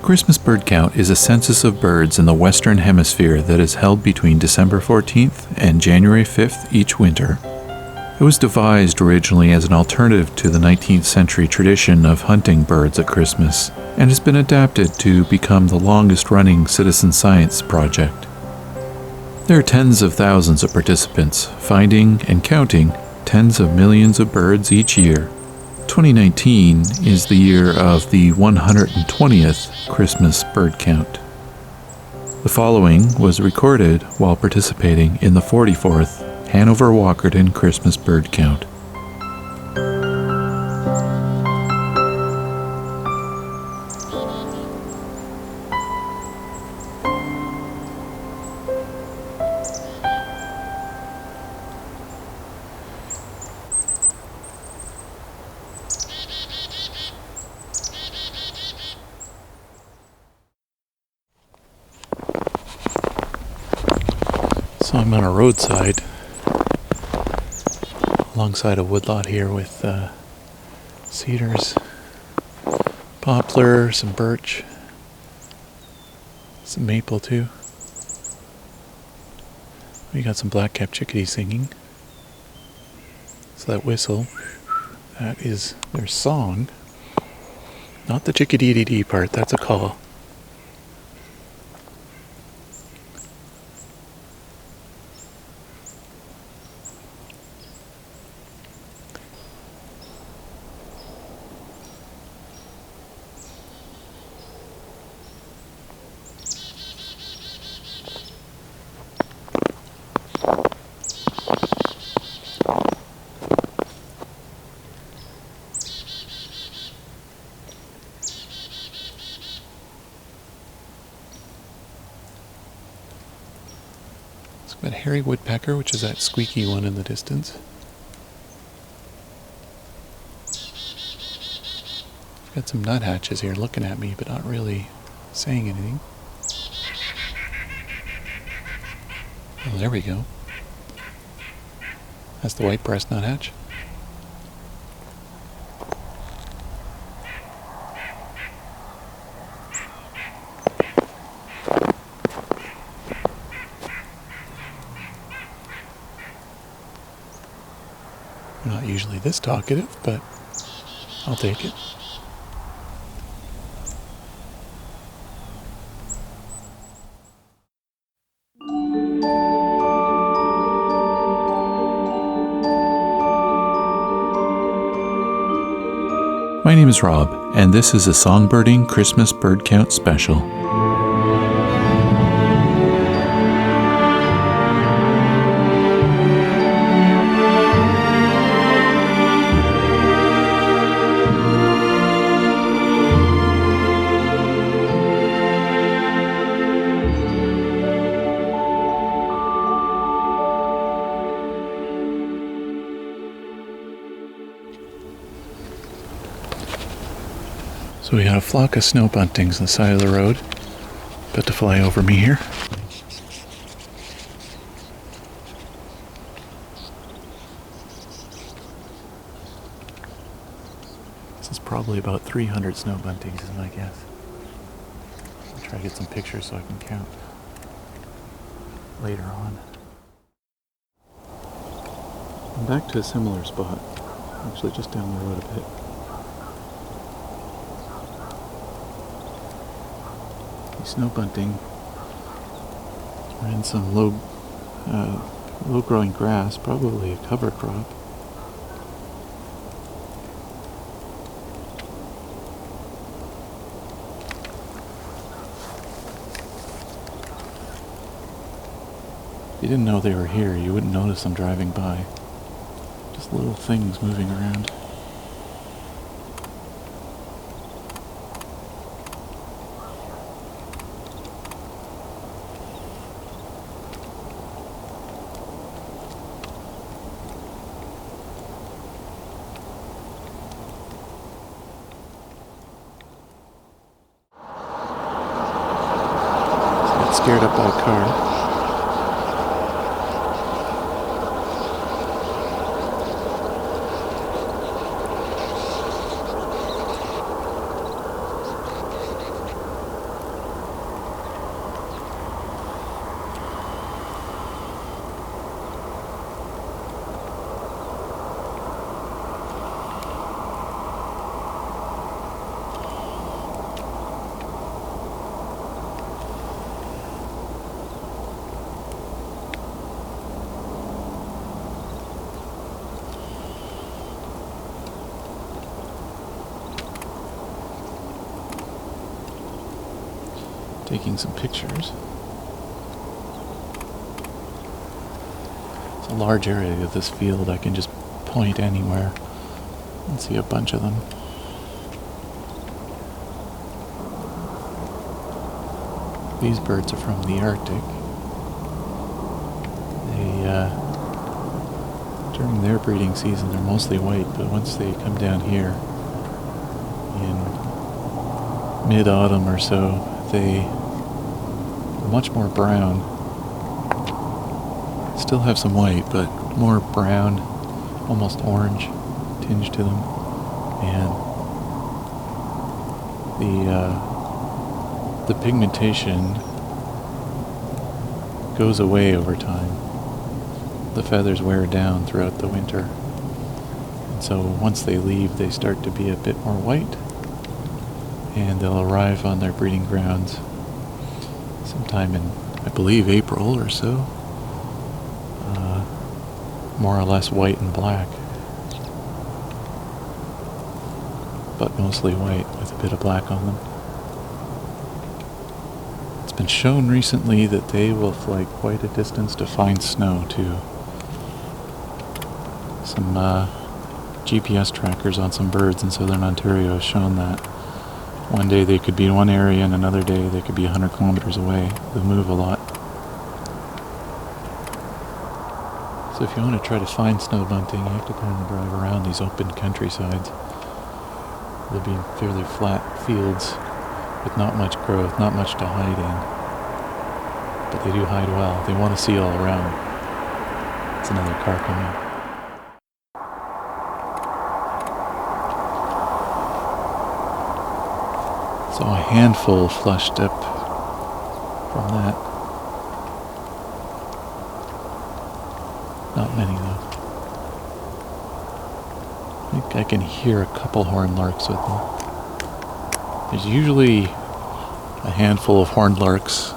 Christmas bird count is a census of birds in the Western Hemisphere that is held between December 14th and January 5th each winter. It was devised originally as an alternative to the 19th century tradition of hunting birds at Christmas, and has been adapted to become the longest-running citizen science project. There are tens of thousands of participants, finding and counting tens of millions of birds each year. 2019 is the year of the 120th Christmas bird count. The following was recorded while participating in the 44th Hanover-Walkerton Christmas bird count. So I'm on a roadside alongside a woodlot here with cedars, poplar, some birch, some maple too. We got some black-capped chickadees singing. So that whistle, that is their song. Not the chickadee-dee-dee part, that's a call. Got hairy woodpecker, which is that squeaky one in the distance. Got some nuthatches here looking at me, but not really saying anything. Oh, there we go. That's the white-breast nuthatch. Not usually this talkative, but I'll take it. My name is Rob, and this is a Songbirding Christmas Bird Count Special. So we got a flock of snow buntings on the side of the road, about to fly over me here. This is probably about 300 snow buntings is my guess. I'll try to get some pictures so I can count later on. I'm back to a similar spot, actually just down the road a bit. Snow bunting are in some low-growing grass, probably a cover crop. If you didn't know they were here, you wouldn't notice them driving by. Just little things moving around. Scared up by a car. taking some pictures. It's a large area of this field. I can just point anywhere and see a bunch of them. These birds are from the Arctic. During their breeding season, they're mostly white, but once they come down here in mid-autumn or so, they are much more brown. Still have some white, but more brown, almost orange tinge to them. And the pigmentation goes away over time. The feathers wear down throughout the winter. And so once they leave, they start to be a bit more white, and they'll arrive on their breeding grounds sometime in, I believe, April or so. More or less white and black, but mostly white with a bit of black on them. It's been shown recently that they will fly quite a distance to find snow too. Some GPS trackers on some birds in southern Ontario have shown that one day they could be in one area and another day they could be 100 kilometers away. They move a lot. So if you want to try to find snow bunting, you have to kind of drive around these open countrysides. They'll be in fairly flat fields with not much growth, not much to hide in. But they do hide well. They want to see all around. It's another car coming. So a handful flushed up from that. Not many though. I think I can hear a couple horned larks with them. There's usually a handful of horned larks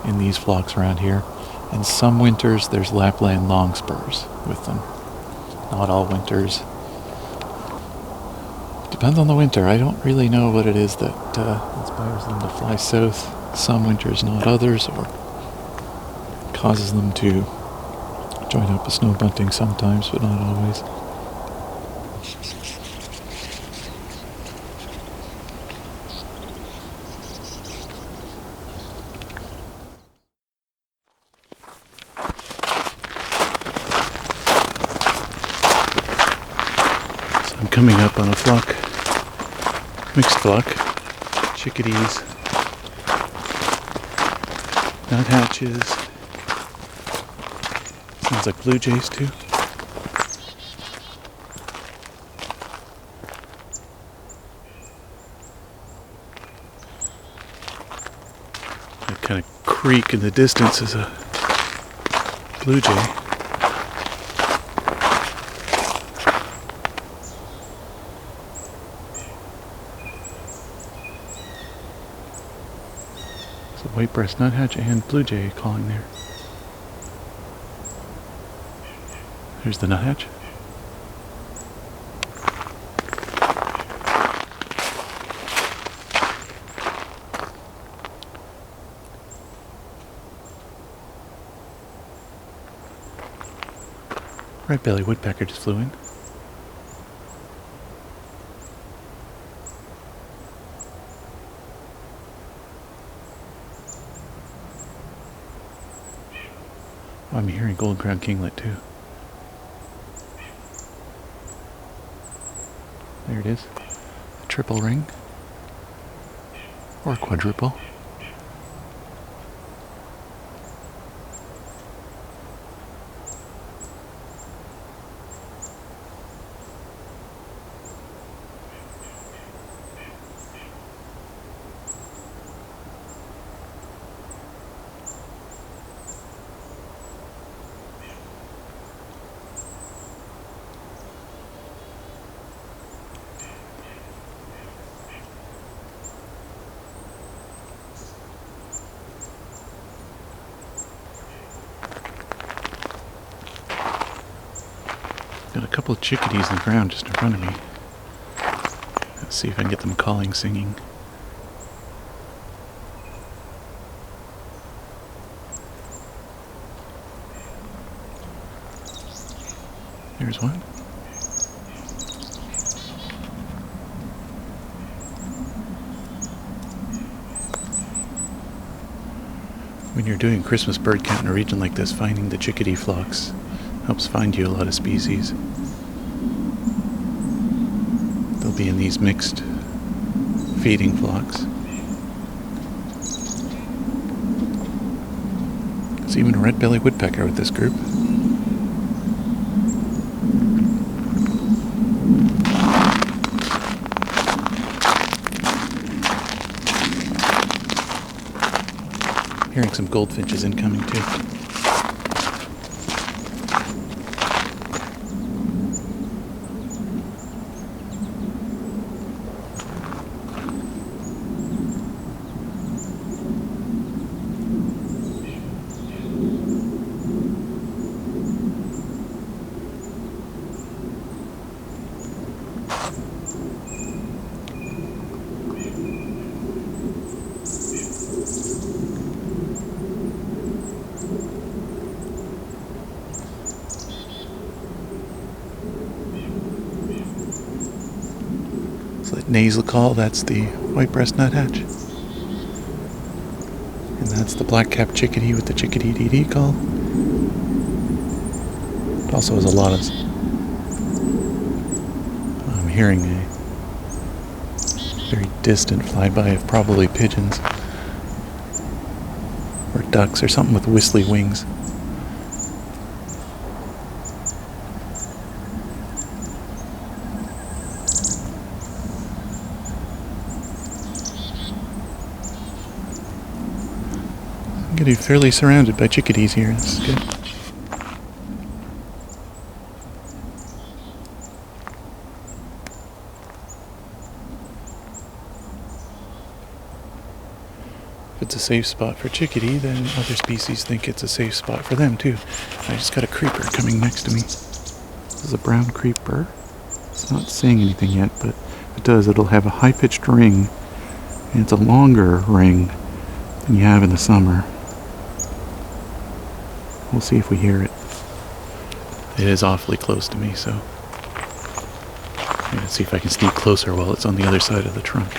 in these flocks around here, and some winters there's Lapland longspurs with them. Not all winters. Depends on the winter. I don't really know what it is that inspires them to fly south some winters, not others, or causes them to join up with snow bunting sometimes, but not always. So I'm coming up on a flock, mixed flock, chickadees, nuthatches. Sounds like blue jays too. That kind of creak in the distance is a blue jay. It's a white-breast nuthatch and blue jay calling there. Here's the nuthatch. Red-bellied woodpecker just flew in. Oh, I'm hearing golden-crowned kinglet too. There it is. A triple ring. Or quadruple. Got a couple of chickadees on the ground just in front of me. Let's see if I can get them calling, singing. There's one. When you're doing Christmas bird count in a region like this, finding the chickadee flocks helps find you a lot of species. They'll be in these mixed feeding flocks. There's even a red-bellied woodpecker with this group. Hearing some goldfinches incoming too. Nasal call, that's the white-breast nuthatch. And that's the black-capped chickadee with the chickadee dee call. It also has a lot of... I'm hearing a very distant flyby of probably pigeons. Or ducks or something with whistly wings. I'm getting fairly surrounded by chickadees here. This is good. If it's a safe spot for chickadee, then other species think it's a safe spot for them too. I just got a creeper coming next to me. This is a brown creeper. It's not saying anything yet, but if it does, it'll have a high-pitched ring, and it's a longer ring than you have in the summer. We'll see if we hear it. It is awfully close to me, so I'm going to see if I can sneak closer while it's on the other side of the trunk.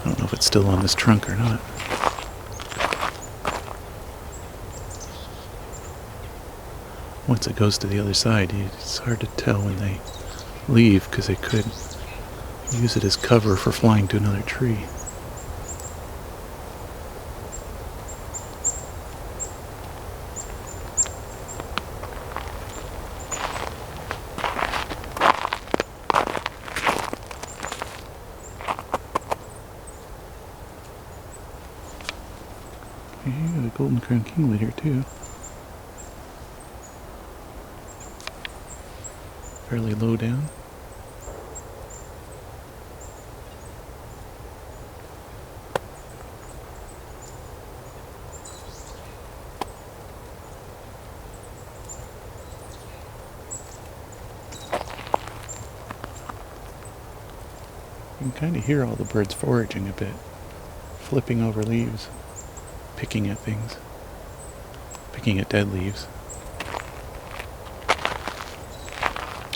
I don't know if it's still on this trunk or not. Once it goes to the other side, it's hard to tell when they leave because they could use it as cover for flying to another tree. You got a golden crowned kinglet here too. Fairly low down. You can kind of hear all the birds foraging a bit, flipping over leaves, picking at things, picking at dead leaves.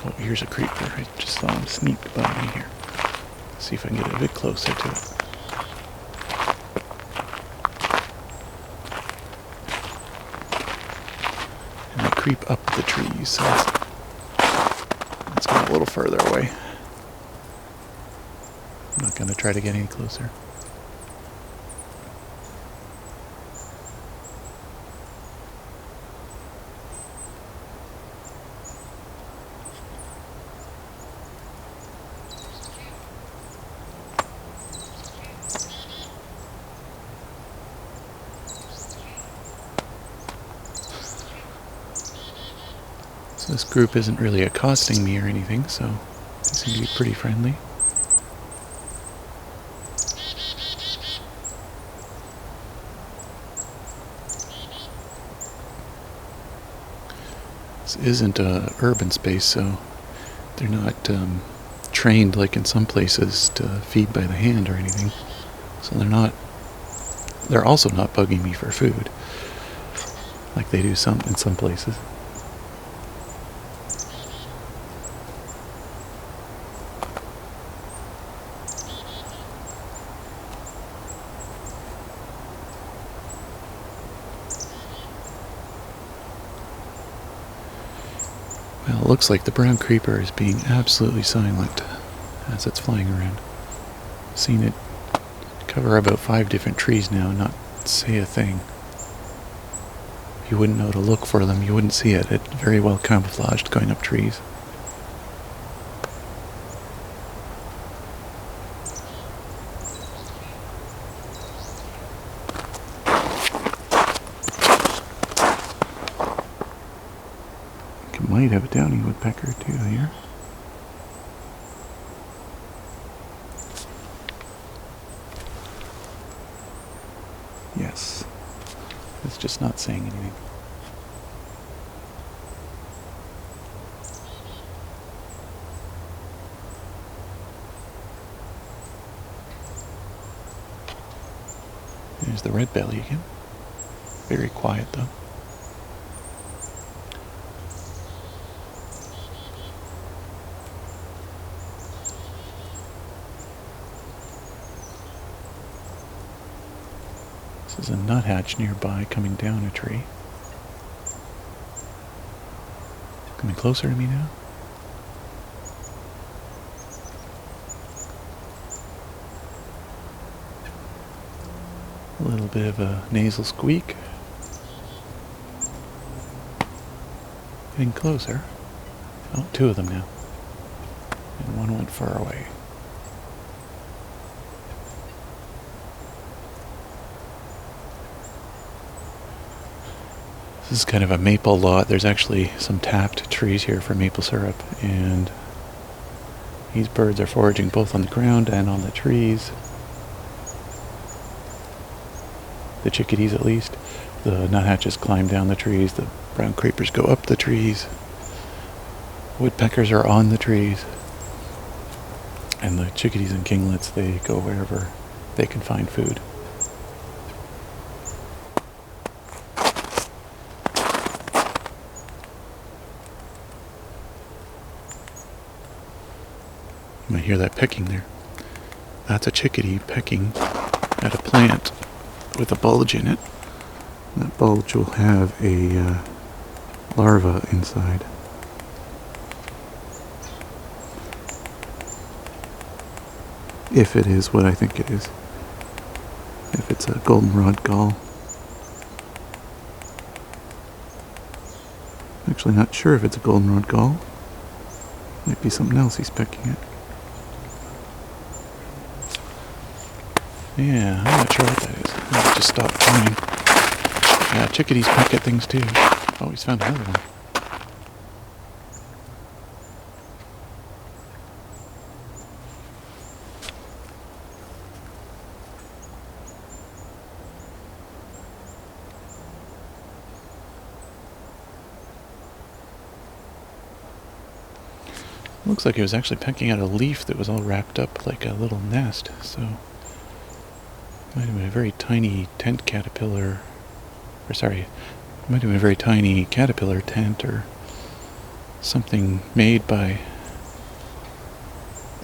Oh, here's a creeper. I just saw him sneak by me here. Let's see if I can get a bit closer to it. And they creep up the trees, so let's go a little further away. I'm not going to try to get any closer. So this group isn't really accosting me or anything, so they seem to be pretty friendly. This isn't a urban space, so they're not trained like in some places to feed by the hand or anything. So they're also not bugging me for food like they do in some places. Well, it looks like the brown creeper is being absolutely silent as it's flying around. I've seen it cover about 5 different trees now and not say a thing. If you wouldn't know to look for them, you wouldn't see it. It's very well camouflaged going up trees. Might have a downy woodpecker too here. Yes. It's just not saying anything. There's the red belly again. Very quiet though. There's a nuthatch nearby coming down a tree. Coming closer to me now. A little bit of a nasal squeak. Getting closer. Oh, 2 of them now. And one went far away. This is kind of a maple lot. There's actually some tapped trees here for maple syrup, and these birds are foraging both on the ground and on the trees. The chickadees at least. The nuthatches climb down the trees, the brown creepers go up the trees, woodpeckers are on the trees, and the chickadees and kinglets, they go wherever they can find food. You might hear that pecking there. That's a chickadee pecking at a plant with a bulge in it. That bulge will have a larva inside. If it is what I think it is. If it's a goldenrod gull. I'm actually not sure if it's a goldenrod gull. Might be something else he's pecking at. Yeah, I'm not sure what that is. I just stopped flying. Yeah, chickadees peck at things too. Oh, he's found another one. Looks like it was actually pecking at a leaf that was all wrapped up like a little nest, so might have been a very tiny tent caterpillar, or sorry, it might have been a very tiny caterpillar tent or something made by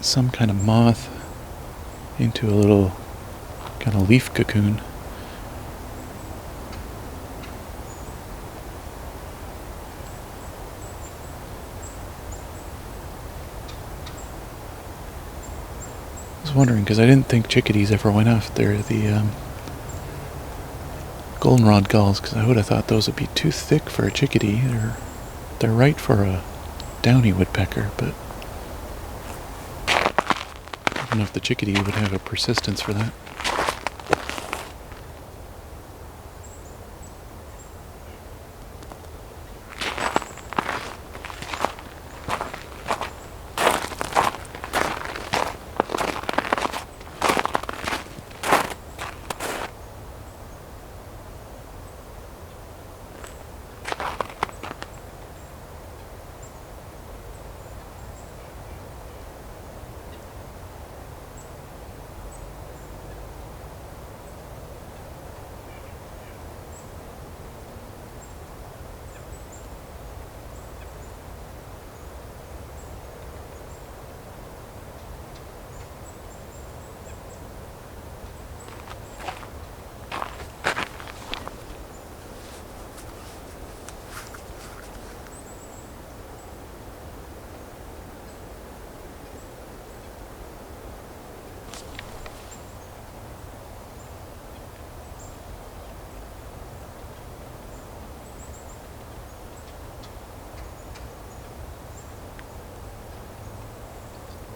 some kind of moth into a little kind of leaf cocoon. I was wondering, because I didn't think chickadees ever went after the goldenrod gulls, because I would have thought those would be too thick for a chickadee. They're right for a downy woodpecker, but I don't know if the chickadee would have a persistence for that.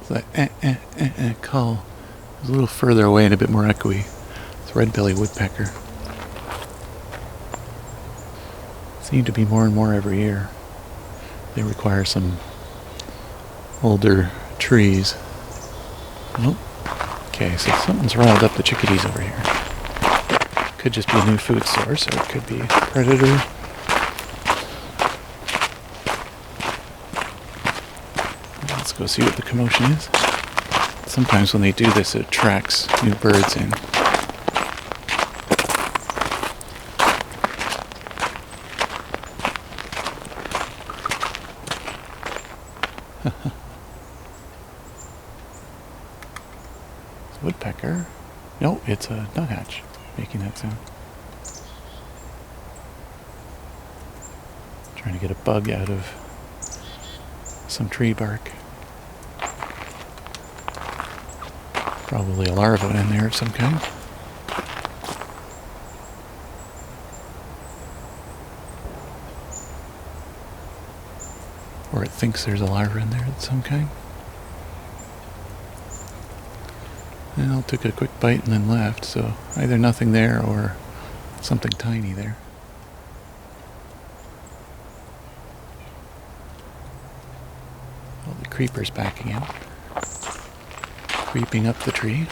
So that call is a little further away and a bit more echoey. It's red-bellied woodpecker. Seem to be more and more every year. They require some older trees. Nope. Okay, so something's riled up the chickadees over here. Could just be a new food source, or it could be a predator. Let's go see what the commotion is. Sometimes when they do this, it attracts new birds in. Woodpecker. No, it's a nuthatch making that sound. Trying to get a bug out of some tree bark. Probably a larva in there of some kind. Or it thinks there's a larva in there of some kind. Well, took a quick bite and then left, so either nothing there or something tiny there. Well, the creeper's backing out. Creeping up the tree.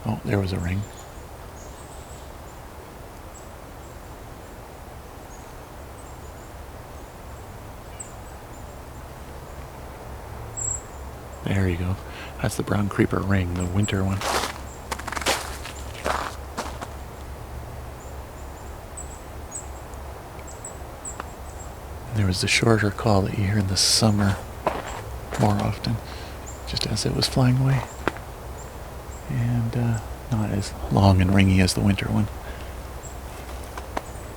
Oh, there was a ring. There you go. That's the brown creeper ring, the winter one. And there was the shorter call that you hear in the summer more often, just as it was flying away. And not as long and ringy as the winter one.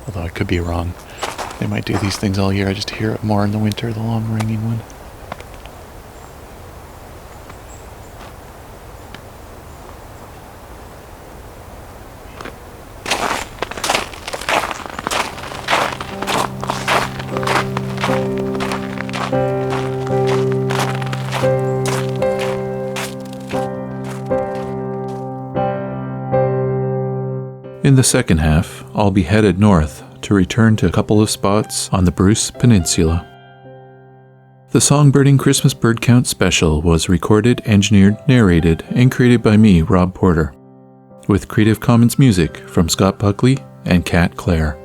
Although I could be wrong. They might do these things all year. I just hear it more in the winter, the long ringing one. In the second half, I'll be headed north to return to a couple of spots on the Bruce Peninsula. The Songbirding Christmas Bird Count special was recorded, engineered, narrated, and created by me, Rob Porter, with Creative Commons music from Scott Buckley and Kat Clare.